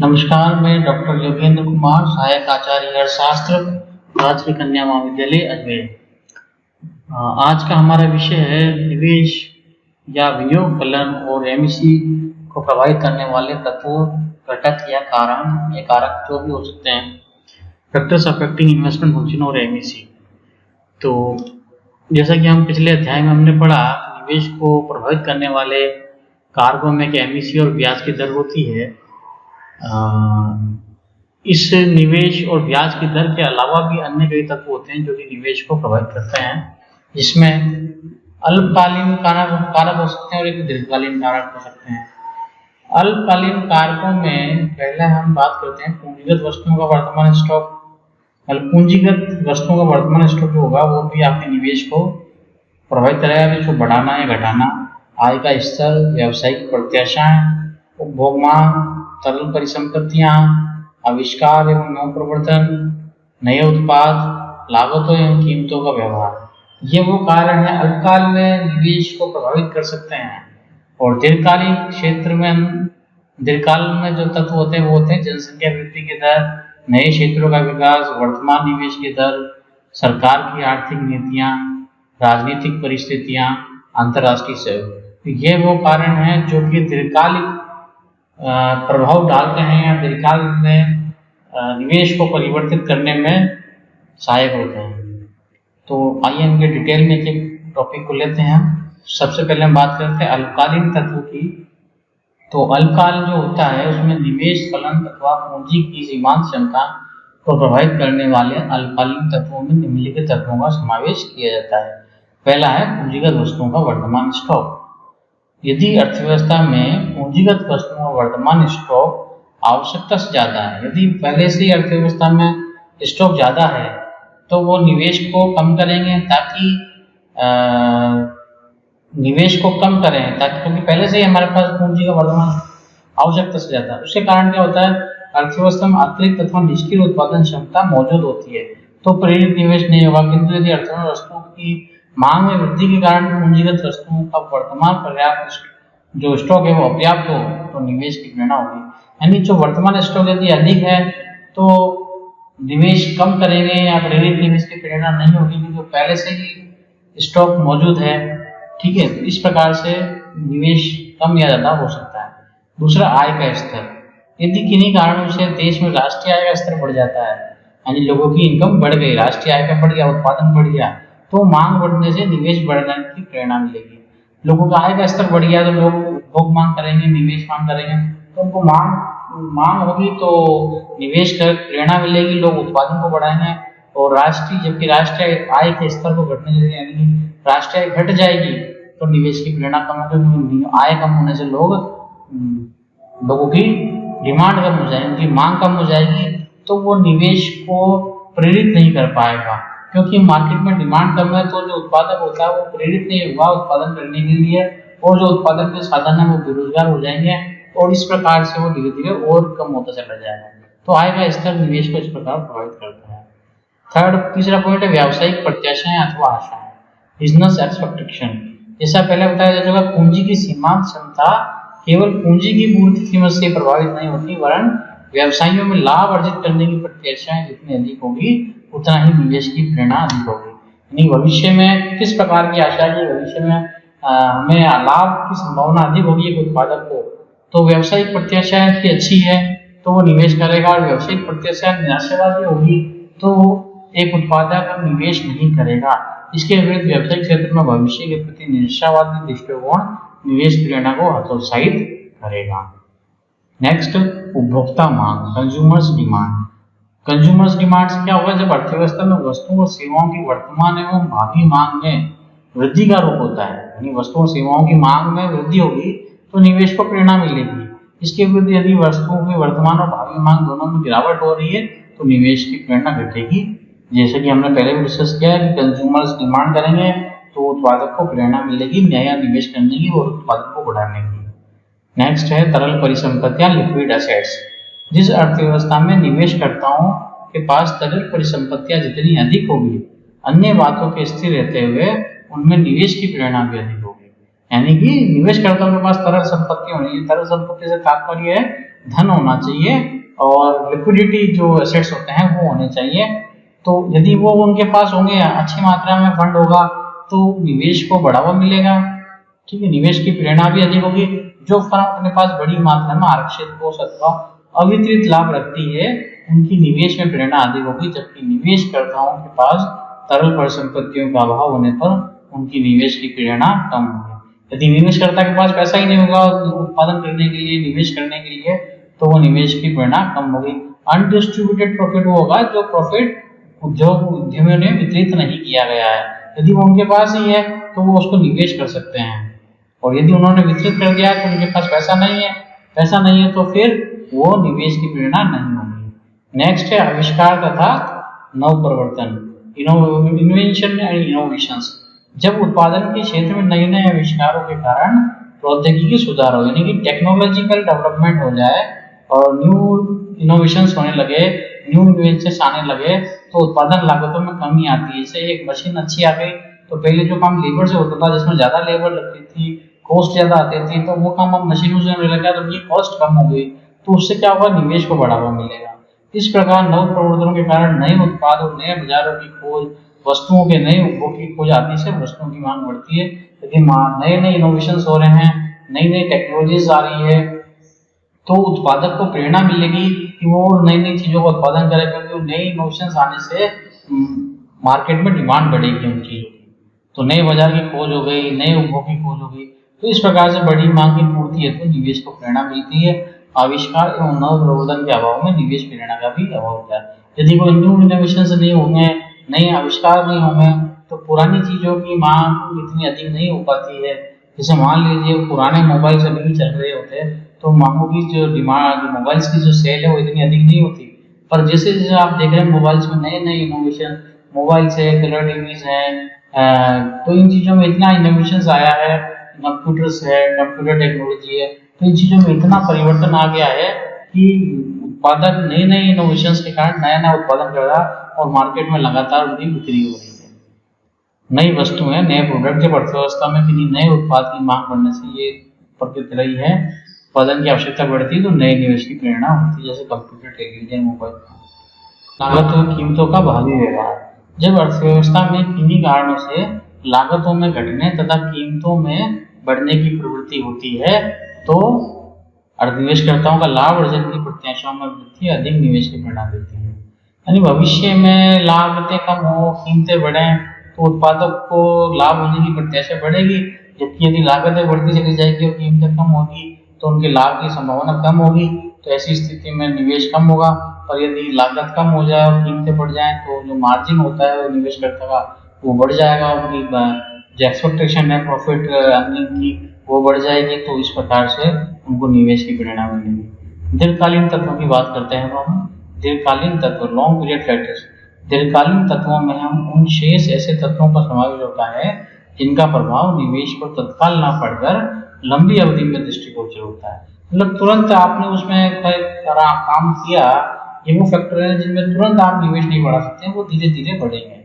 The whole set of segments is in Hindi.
नमस्कार, मैं डॉक्टर योगेंद्र कुमार, सहायक आचार्य अर्थशास्त्र, राजकीय कन्या महाविद्यालय अजमेर। आज का हमारा विषय है निवेश या विनियोग फलन और एमईसी को प्रभावित करने वाले तत्वों, घटक या कारक जो भी हो सकते हैं, फैक्टर्स अफेक्टिंग इन्वेस्टमेंट फंक्शन और एमईसी। तो जैसा कि हम पिछले अध्याय में हमने पढ़ा, निवेश को प्रभावित करने वाले कारकों में एमईसी और ब्याज की दर होती है। इस निवेश और ब्याज की दर के अलावा भी अन्य कई तत्व होते हैं जो कि निवेश को प्रभावित करते हैं, जिसमें अल्पकालीन कारक हो सकते हैं और एक दीर्घकालीन कारक हो सकते हैं। अल्पकालीन कारकों में पहले हम बात करते हैं पूंजीगत वस्तुओं का वर्तमान स्टॉक। पूंजीगत वस्तुओं का वर्तमान स्टॉक जो होगा वो भी आपके निवेश को प्रभावित करेगा, जिसको बढ़ाना या घटाना, आय का स्तर, व्यावसायिक प्रत्याशाएं, उपभोग मांग, तरल परिसंपत्तियां, आविष्कार एवं नवप्रवर्तन, नए उत्पाद, लागतों एवं कीमतों का व्यवहार, ये वो कारण है अल्पकाल में निवेश को प्रभावित कर सकते हैं। और दीर्घकालीन क्षेत्र में, दीर्घकाल में जो तत्व होते हैं वो होते हैं जनसंख्या वृद्धि की दर, नए क्षेत्रों का विकास, वर्तमान निवेश की दर, सरकार की आर्थिक नीतियां, राजनीतिक परिस्थितियां, अंतर्राष्ट्रीय सहयोग। तो ये वो कारण है जो कि दीर्घकालिक प्रभाव डालते हैं या दीर्घकाल में निवेश को परिवर्तित करने में सहायक होते हैं। तो आइए इनके डिटेल में एक टॉपिक को लेते हैं। सबसे पहले हम बात करते हैं अल्पकालीन तत्व की। तो अल्पकाल जो होता है उसमें निवेश फलन अथवा पूंजी की सीमांत क्षमता को प्रभावित करने वाले अल्पकालीन तत्वों में निम्नलिखित तत्वों का समावेश किया जाता है। पहला है पूंजीगत वस्तुओं का वर्तमान स्टॉक। यदि अर्थव्यवस्था में पूंजीगत वस्तुओं का वर्तमान स्टॉक आवश्यकता से ज्यादा है, यदि पहले से ही अर्थव्यवस्था में स्टॉक ज्यादा है तो वो निवेश को कम करेंगे ताकि क्योंकि पहले से ही हमारे पास पूंजी का वर्तमान आवश्यकता से ज्यादा है। उसके कारण क्या होता है, अर्थव्यवस्था में अतिरिक्त अथवा निष्क्रिय उत्पादन क्षमता मौजूद होती है तो प्रेरित निवेश नहीं होगा। किंतु यदि अर्थव्यवस्था वस्तुओं की मांग में वृद्धि के कारण पूंजीगत वस्तुओं का वर्तमान पर्याप्त जो स्टॉक है वो अपर्याप्त हो तो निवेश की प्रेरणा होगी। यानी जो वर्तमान स्टॉक यदि अधिक है तो निवेश कम करेंगे या प्रेरित निवेश की प्रेरणा नहीं होगी, क्योंकि पहले से ही स्टॉक मौजूद है। ठीक है, तो इस प्रकार से निवेश कम या ज्यादा हो सकता है। दूसरा, आय का स्तर। यदि किन्हीं कारणों से देश में राष्ट्रीय आय का स्तर बढ़ जाता है, यानी लोगों की इनकम बढ़ गई, राष्ट्रीय आय का बढ़ गया, उत्पादन बढ़ गया, तो मांग बढ़ने से निवेश बढ़ने की प्रेरणा मिलेगी। लोगों का आय का स्तर बढ़ गया तो लोग उपभोग मांग करेंगे, निवेश मांग करेंगे, तो उनको मांग होगी तो निवेश कर प्रेरणा मिलेगी, लोग उत्पादन को बढ़ाएंगे। और जबकि राष्ट्रीय आय के स्तर को घटने से, यानी राष्ट्रीय आय घट जाएगी तो निवेश की प्रेरणा कम होगी। आय कम होने से लोगों की डिमांड कम हो जाएगी, उनकी मांग कम हो जाएगी, तो वो निवेश को प्रेरित नहीं कर पाएगा। क्योंकि मार्केट में डिमांड कम है तो जो उत्पादक होता है वो प्रेरित नहीं होगा उत्पादन करने के लिए, और जो उत्पादन के साधन है वो बेरोजगार हो जाएंगे, और इस प्रकार से वो धीरे धीरे और कम होता चला जाएगा। तो आय का स्तर निवेश को इस प्रकार प्रभावित करता है। तीसरा पॉइंट है व्यावसायिक प्रत्याशाएं अथवा आशाएं, बिजनेस एक्सपेक्टेशन। जैसा पहले बताया जा चुका, पूंजी की सीमांत क्षमता केवल पूंजी की पूर्ति सीमा से प्रभावित नहीं होती, वरन व्यवसायियों में लाभ अर्जित करने की प्रत्याशाएं जितनी अधिक होगी उतना ही निवेश की प्रेरणा अधिक होगी। यानी भविष्य में किस प्रकार की आशा है, भविष्य में हमें लाभ की संभावना अधिक होगी एक उत्पादक को, तो व्यावसायिक प्रत्याशा की अच्छी है तो वो निवेश करेगा, और व्यावसायिक प्रत्याशा निराशावादी होगी तो एक उत्पादक निवेश नहीं करेगा। इसके विपरीत व्यवसायिक क्षेत्र में भविष्य के प्रति निराशावादी दृष्टिकोण निवेश प्रेरणा को हतोत्साहित करेगा। नेक्स्ट, उपभोक्ता मांग, कंज्यूमर्स डिमांड। कंज्यूमर्स डिमांड से क्या होगा, जब अर्थव्यवस्था में वस्तुओं और सेवाओं की वर्तमान एवं भावी मांग में वृद्धि का रूप होता है, यानी वस्तुओं और सेवाओं की मांग में वृद्धि होगी तो निवेश को प्रेरणा मिलेगी। इसके विरुद्ध यदि वस्तुओं की वर्तमान और भावी मांग दोनों में गिरावट हो रही है तो निवेश की प्रेरणा घटेगी। जैसे कि हमने पहले भी डिस्कस किया है कि कंज्यूमर्स डिमांड करेंगे तो उत्पादक को प्रेरणा मिलेगी नया निवेश करने की और उत्पादन को बढ़ाने की। नेक्स्ट है तरल परिसंपत्तियां, लिक्विड एसेट्स। जिस अर्थव्यवस्था में निवेशकर्ताओं के पास तरल परिसंपत्तियां जितनी अधिक होगी, अन्य बातों के स्थिर रहते हुए उनमें निवेश की प्रेरणा भी अधिक होगी। यानी कि निवेशकर्ताओं के पास तरल संपत्ति होनी चाहिए। तरल संपत्ति से तात्पर्य है धन होना चाहिए और लिक्विडिटी जो एसेट्स होते हैं वो होने चाहिए। तो यदि वो उनके पास होंगे, अच्छी मात्रा में फंड होगा, तो निवेश को बढ़ावा मिलेगा। ठीक है, निवेश की प्रेरणा भी अधिक होगी। जो फर्म अपने पास बड़ी मात्रा में आरक्षित कोष अथवा अवितरित लाभ रखती है, उनकी निवेश में प्रेरणा अधिक होगी, जबकि निवेशकर्ताओं के पास तरल परिसंपत्तियों का अभाव होने पर उनकी निवेश की प्रेरणा कम होगी। यदि निवेशकर्ता के पास पैसा ही नहीं होगा उत्पादन करने के लिए, निवेश करने के लिए, तो वो निवेश की प्रेरणा कम होगी। अनडिस्ट्रीब्यूटेड प्रॉफिट वो होगा जो प्रॉफिट उद्योग उद्यमियों ने वितरित नहीं किया गया है। यदि वो उनके पास ही है तो वो उसको निवेश कर सकते हैं, और यदि उन्होंने वितरित कर दिया तो उनके पास पैसा नहीं है तो फिर वो निवेश की प्रेरणा नहीं होगी। नेक्स्ट है आविष्कार तथा नव प्रवर्तन, इन्वेंशन एंड इनोवेशंस। जब उत्पादन के क्षेत्र में नए नए आविष्कारों के कारण प्रौद्योगिकी सुधार हो, यानी कि टेक्नोलॉजिकल डेवलपमेंट हो जाए और न्यू इनोवेशंस होने लगे, न्यू इन्वेंशंस आने लगे, तो उत्पादन लागतों में कमी आती है। जैसे एक मशीन अच्छी आ गई तो पहले जो काम लेबर से होता था, जिसमें ज्यादा लेबर लगती थी, कॉस्ट ज्यादा आती थी, तो वो काम अब मशीनों से होने लगा, तो उनकी कॉस्ट कम हो गई, तो उससे क्या होगा, निवेश को बढ़ावा मिलेगा। इस प्रकार नव प्रवर्तनों के कारण नए उत्पाद और नए बाजारों की खोज, वस्तुओं के नए उपभोग की खोज आदि से वस्तुओं की मांग बढ़ती है। यदि नए नए इनोवेशंस हो रहे हैं, नई नई टेक्नोलॉजीज आ रही है, तो उत्पादक को प्रेरणा मिलेगी कि वो नई नई चीजों का उत्पादन करे, क्योंकि नई इनोवेशंस आने से मार्केट में डिमांड बढ़ेगी उन चीजों की। तो नए बाजार की खोज हो गई, नए उपभोग की खोज हो गई, तो इस प्रकार से बड़ी मांग की पूर्ति हेतु निवेश को प्रेरणा मिलती है। आविष्कार एवं नव प्रवर्तन के अभाव में निवेश प्रेरणा का भी अभाव होता है। यदि कोई न्यू इनोवेशंस नहीं होंगे, नए आविष्कार नहीं होंगे, तो पुरानी चीजों की मांग इतनी अधिक नहीं हो पाती है। जैसे मान लीजिए पुराने मोबाइल अभी भी चल रहे होते हैं, तो मांगों की जो डिमांड, मोबाइल्स की जो सेल है वो इतनी अधिक नहीं होती। पर जैसे जैसे आप देख रहे हैं मोबाइल्स में नए नए इनोवेशन, मोबाइल्स है, कलर टीवीज है, तो इन चीजों में इतना इनोवेशंस आया है, कंप्यूटर्स है, कंप्यूटर टेक्नोलॉजी है, तो इन चीजों में इतना परिवर्तन आ गया है कि उत्पादक नए नए इनोवेशंस के कारण नया नया उत्पादन कर रहा और मार्केट में लगातार उनकी बिक्री हो रही है। नई वस्तुएं, नए प्रोडक्ट जब अर्थव्यवस्था में किसी नए उत्पाद की मांग बढ़ने से ये प्रकृति रही है, उत्पादन की आवश्यकता बढ़ती है, तो नए निवेश की प्रेरणा होती है, जैसे कंप्यूटर, टेलीविजन, मोबाइल। लागत और कीमतों का भावी व्यवहार। जब अर्थव्यवस्था में किन्हीं कारणों से लागतों में घटने तथा कीमतों में बढ़ने की प्रवृत्ति होती है, तो निवेशकर्ताओं का लाभ अर्जन की प्रत्याशाओं में वृद्धि अधिक निवेश की प्रेरणा देती है। यानी भविष्य में लागतें कम हो, कीमतें बढ़े, तो उत्पादक को लाभ होने की प्रत्याशा बढ़ेगी, जबकि यदि लागतें बढ़ती चली जाएगी और कीमतें कम होगी, तो उनके लाभ की संभावना कम होगी। तो ऐसी स्थिति में निवेश कम होगा, और यदि लागत कम हो जाए और कीमतें बढ़ जाएं, तो जो मार्जिन होता है निवेशकर्ता का वो बढ़ जाएगा, उनकी जो एक्सपेक्टेशन है प्रॉफिट अर्निंग की वो बढ़ जाएगी। तो इस प्रकार से उनको निवेश की प्रेरणा मिलेगी। दीर्घकालीन तत्वों की बात करते हैं हम। दीर्घकालीन तत्व, लॉन्ग पीरियड फैक्टर्स। दीर्घकालीन तत्वों में हम उन शेष ऐसे तत्वों का समावेश होता है जिनका प्रभाव निवेश को तत्काल न पड़कर लंबी अवधि में दृष्टिगोचर होता है। मतलब तुरंत आपने उसमें काम किया, ये वो फैक्टर है जिनमें तुरंत आप निवेश नहीं बढ़ा सकते, वो धीरे धीरे बढ़ेंगे।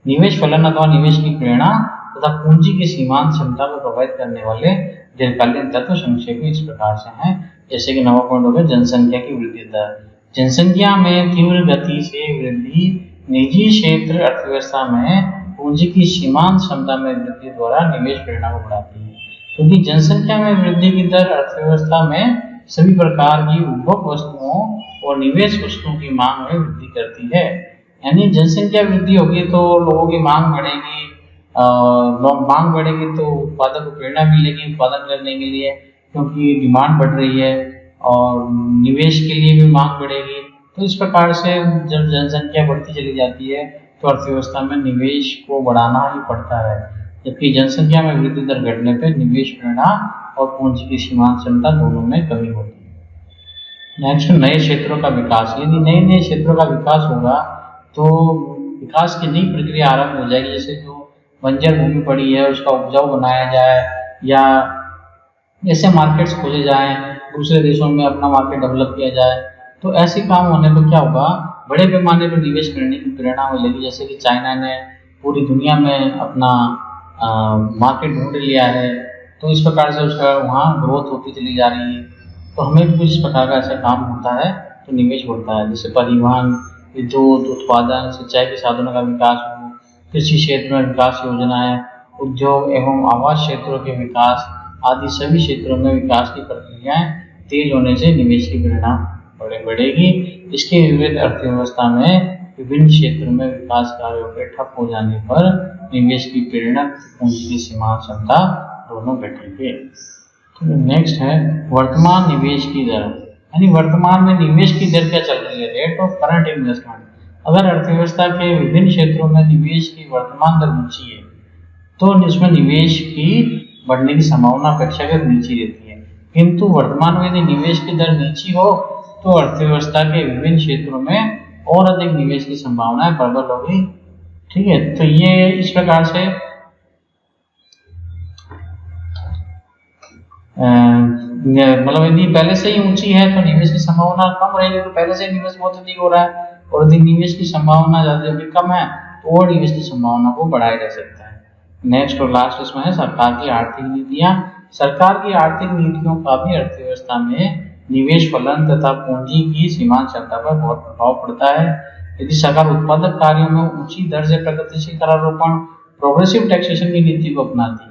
निवेश फलन अथवा निवेश की प्रेरणा तथा पूंजी की सीमांत क्षमता को प्रभावित करने वाले दीर्घकालीन तत्व संक्षेप में इस प्रकार से हैं। जैसे कि 9वां पॉइंट हो गया जनसंख्या की वृद्धि दर। जनसंख्या में तीव्र गति से वृद्धि निजी क्षेत्र अर्थव्यवस्था में पूंजी की सीमांत क्षमता में वृद्धि द्वारा निवेश प्रेरणा को बढ़ाती है, क्योंकि जनसंख्या में वृद्धि की दर अर्थव्यवस्था में सभी प्रकार की उपभोग वस्तुओं और निवेश वस्तुओं की मांग में वृद्धि करती है। यानी जनसंख्या वृद्धि होगी तो लोगों की मांग बढ़ेगी, मांग बढ़ेगी तो उत्पादक को प्रेरणा मिलेगी उत्पादन करने के लिए, क्योंकि डिमांड बढ़ रही है, और निवेश के लिए भी मांग बढ़ेगी। तो इस प्रकार से जब जनसंख्या बढ़ती चली जाती है तो अर्थव्यवस्था में निवेश को बढ़ाना ही पड़ता है, जबकि जनसंख्या में वृद्धि दर घटने पर निवेश प्रेरणा और पूंजी की सीमांत क्षमता दोनों में कमी होती है। नेक्स्ट, नए क्षेत्रों का विकास। यदि नए नए क्षेत्रों का विकास होगा तो विकास की नई प्रक्रिया आरंभ हो जाएगी। जैसे जो बंजर भूमि पड़ी है उसका उपजाऊ बनाया जाए, या ऐसे मार्केट्स खोजे जाएं, दूसरे देशों में अपना मार्केट डेवलप किया जाए। तो ऐसे काम होने पर क्या होगा, बड़े पैमाने पर निवेश करने की प्रेरणा मिलेगी। जैसे कि चाइना ने पूरी दुनिया में अपना मार्केट ढूंढ लिया है, तो इस प्रकार से उसका वहाँ ग्रोथ होती चली जा रही है। तो हमें भी कुछ इस प्रकार का ऐसा काम होता है तो निवेश बढ़ता है। जैसे परिवहन, विद्युत उत्पादन, सिंचाई के साधनों का विकास हो, कृषि क्षेत्र में विकास योजनाएं, उद्योग एवं आवास क्षेत्रों के विकास आदि सभी क्षेत्रों में विकास की प्रक्रियाएं तेज होने से निवेश की प्रेरणा बढ़ेगी। इसके विविध अर्थव्यवस्था में विभिन्न क्षेत्रों में विकास कार्यों के ठप हो जाने पर निवेश की प्रेरणा, पूंजी की सीमा क्षमता दोनों घटेंगे। तो नेक्स्ट है वर्तमान निवेश की दर, यानी वर्तमान में निवेश की दर क्या चल रही है, रेट ऑफ करंट इन्वेस्टमेंट। अगर अर्थव्यवस्था के विभिन्न क्षेत्रों में निवेश की वर्तमान दर ऊंची है तो इसमें निवेश की बढ़ने की संभावना अपेक्षाकृत नीची रहती है, किंतु वर्तमान में यदि निवेश की दर नीची हो तो अर्थव्यवस्था के विभिन्न क्षेत्रों में और अधिक निवेश की संभावनाएं प्रबल होगी। ठीक है, तो ये इस प्रकार से मतलब यदि पहले से ही ऊंची है तो निवेश की संभावना कम रहेगी, तो पहले से निवेश बहुत अधिक हो रहा है, और यदि निवेश की संभावना ज्यादा कम है तो और निवेश की संभावना को बढ़ाया जा सकता है। नेक्स्ट और लास्ट इसमें है सरकार की आर्थिक नीतियां। सरकार की आर्थिक नीतियों का भी अर्थव्यवस्था में निवेश फलन तथा पूंजी की सीमांत क्षमता पर बहुत प्रभाव पड़ता है। यदि सरकार उत्पादक कार्यों में ऊंची दर से प्रगतिशील करारोपण, प्रोग्रेसिव टैक्सेशन की नीति को अपनाती है,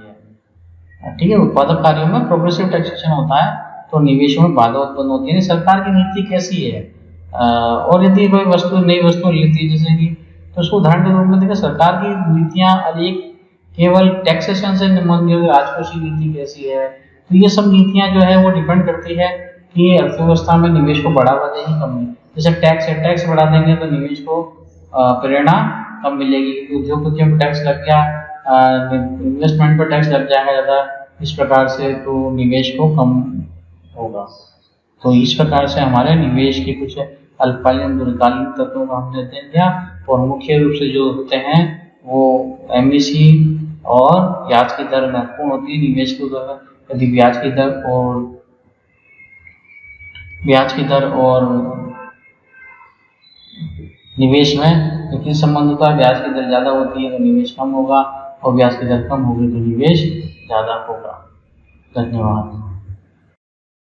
ठीक है, उत्पादक कार्यों में प्रोग्रेसिव टैक्सेशन होता है तो निवेशों में बाधा उत्पन्न होती है। सरकार की नीति कैसी है, और यदि कोई वस्तु नई वस्तु लेती है जैसे कि, तो उसको उदाहरण के रूप में देखिए सरकार की नीतियां अधिक केवल टैक्सेशन से संबंधित, राजकोषीय नीति कैसी है, तो ये सब नीतियां जो है वो डिपेंड करती है कि अर्थव्यवस्था में निवेश को बढ़ावा देगी कम। जैसे टैक्स है, टैक्स बढ़ा देंगे तो निवेश को प्रेरणा कम मिलेगी, उद्योगपतियों पर टैक्स लग गया, इन्वेस्टमेंट पर टैक्स लग जाएगा ज़्यादा, इस प्रकार से तो निवेश को कम होगा। तो इस प्रकार से हमारे निवेश के कुछ अल्पकालीन दीर्घकालीन तत्वों का हमने अध्ययन किया, और मुख्य रूप से जो होते हैं वो एमईसी और ब्याज की दर महत्वपूर्ण होती है निवेश की दर। यदि ब्याज की दर और निवेश में किस संबंध होता है, ब्याज की दर ज्यादा होती है तो निवेश कम होगा, और ब्याज की दर कम होगी तो निवेश ज्यादा होगा। धन्यवाद।